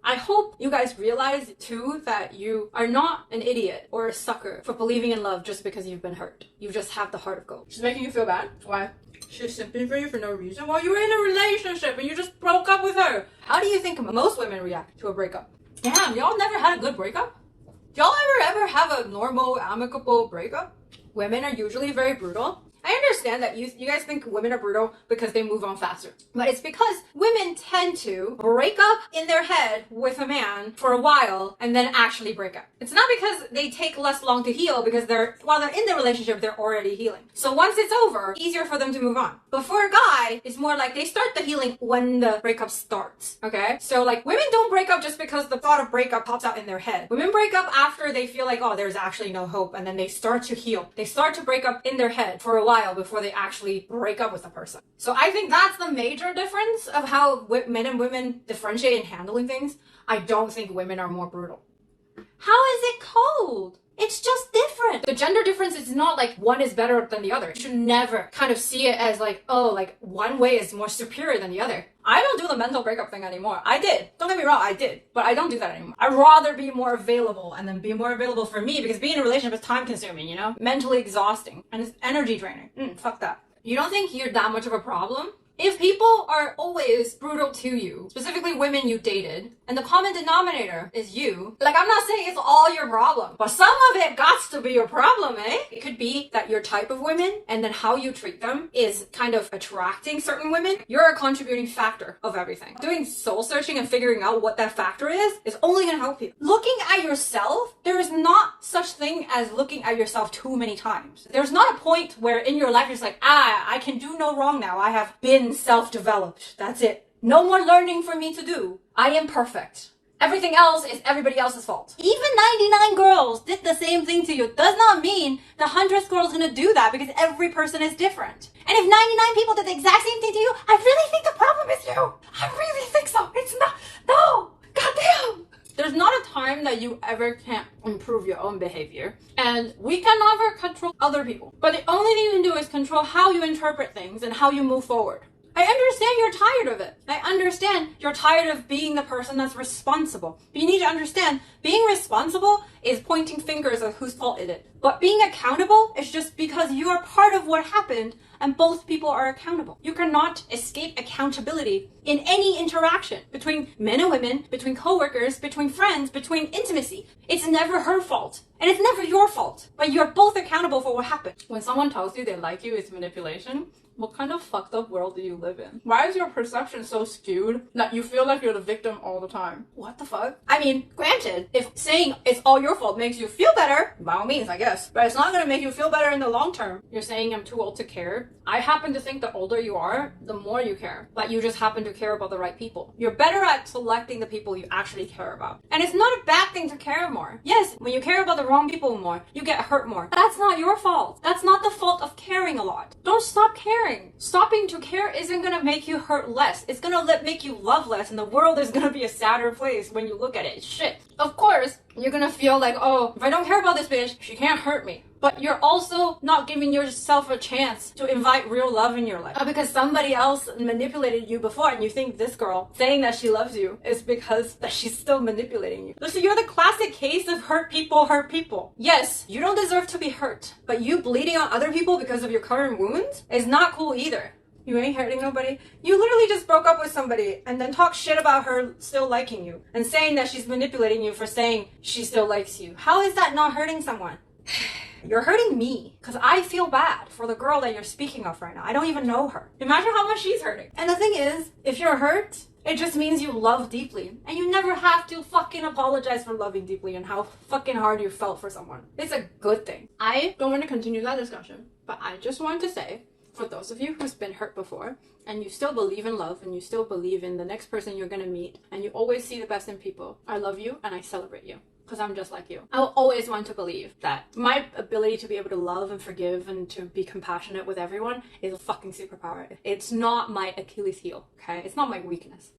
I hope you guys realize too that you are not an idiot or a sucker for believing in love just because you've been hurt. You just have the heart of gold. She's making you feel bad? Why? She's simping for you for no reason while you were in a relationship and you just broke up with her. How do you think most women react to a breakup? Damn, y'all never had a good breakup? Y'all ever have a normal, amicable breakup? Women are usually very brutal. I understand that you guys think women are brutal because they move on faster. But it's because women tend to break up in their head with a man for a while and then actually break up. It's not because they take less long to heal, because while they're in the relationship, they're already healing. So once it's over, easier for them to move on. But for a guy, it's more like they start the healing when the breakup starts, okay? So like women don't break up just because the thought of breakup pops out in their head. Women break up after they feel like, oh, there's actually no hope, and then they start to heal. They start to break up in their head for a while before they actually break up with the person. So I think that's the major difference of how men and women differentiate in handling things. I don't think women are more brutal. How is it cold? It's just different. The gender difference is not like one is better than the other. You should never kind of see it as like, oh, like one way is more superior than the other. I don't do the mental breakup thing anymore. I did. Don't get me wrong, I did. But I don't do that anymore. I'd rather be more available, and then be more available for me, because being in a relationship is time consuming, you know? Mentally exhausting. And it's energy draining. Fuck that. You don't think you're that much of a problem? If people are always brutal to you, specifically women you dated, and the common denominator is you, like, I'm not saying it's all your problem, but some of it gots to be your problem, eh? It could be that your type of women and then how you treat them is kind of attracting certain women. You're a contributing factor of everything. Doing soul searching and figuring out what that factor is only gonna help you. Looking at yourself, there is not such thing as looking at yourself too many times. There's not a point where in your life you're just like, I can do no wrong now. I have been self-developed. That's it. No more learning for me to do. I am perfect. Everything else is everybody else's fault. Even 99 girls did the same thing to you does not mean the 100th girl is gonna do that, because every person is different. And if 99 people did the exact same thing to you, I really think the problem is you. I really think so. It's not. No. Goddamn. There's not a time that you ever can't improve your own behavior. And we can never control other people. But the only thing you can do is control how you interpret things and how you move forward. I understand you're tired of it. I understand you're tired of being the person that's responsible. But you need to understand, being responsible is pointing fingers of whose fault it is. But being accountable is just because you are part of what happened and both people are accountable. You cannot escape accountability in any interaction between men and women, between coworkers, between friends, between intimacy. It's never her fault and it's never your fault, but you're both accountable for what happened. When someone tells you they like you, it's manipulation. What kind of fucked up world do you live in? Why is your perception so skewed that you feel like you're the victim all the time? What the fuck? I mean, granted, if saying it's all your fault makes you feel better, by all means, I guess. But it's not gonna make you feel better in the long term. You're saying I'm too old to care. I happen to think the older you are, the more you care. But you just happen to care about the right people. You're better at selecting the people you actually care about. And it's not a bad thing to care more. Yes, when you care about the wrong people more, you get hurt more. That's not your fault. That's not the fault of caring a lot. Don't stop caring. Stopping to care isn't gonna make you hurt less. It's gonna make you love less, and the world is gonna be a sadder place when you look at it. Shit. Of course, you're gonna feel like, oh, if I don't care about this bitch, she can't hurt me. But you're also not giving yourself a chance to invite real love in your life. Because somebody else manipulated you before, and you think this girl saying that she loves you is because that she's still manipulating you. So you're the classic case of hurt people hurt people. Yes, you don't deserve to be hurt, but you bleeding on other people because of your current wounds is not cool either. You ain't hurting nobody. You literally just broke up with somebody and then talk shit about her still liking you and saying that she's manipulating you for saying she still likes you. How is that not hurting someone? You're hurting me, because I feel bad for the girl that you're speaking of right now. I don't even know her. Imagine how much she's hurting. And the thing is, if you're hurt, it just means you love deeply. And you never have to fucking apologize for loving deeply and how fucking hard you felt for someone. It's a good thing. I don't want to continue that discussion, but I just wanted to say, for those of you who's been hurt before, and you still believe in love, and you still believe in the next person you're gonna meet, and you always see the best in people, I love you and I celebrate you. Because I'm just like you. I will always want to believe that my ability to be able to love and forgive and to be compassionate with everyone is a fucking superpower. It's not my Achilles heel, okay? It's not my weakness.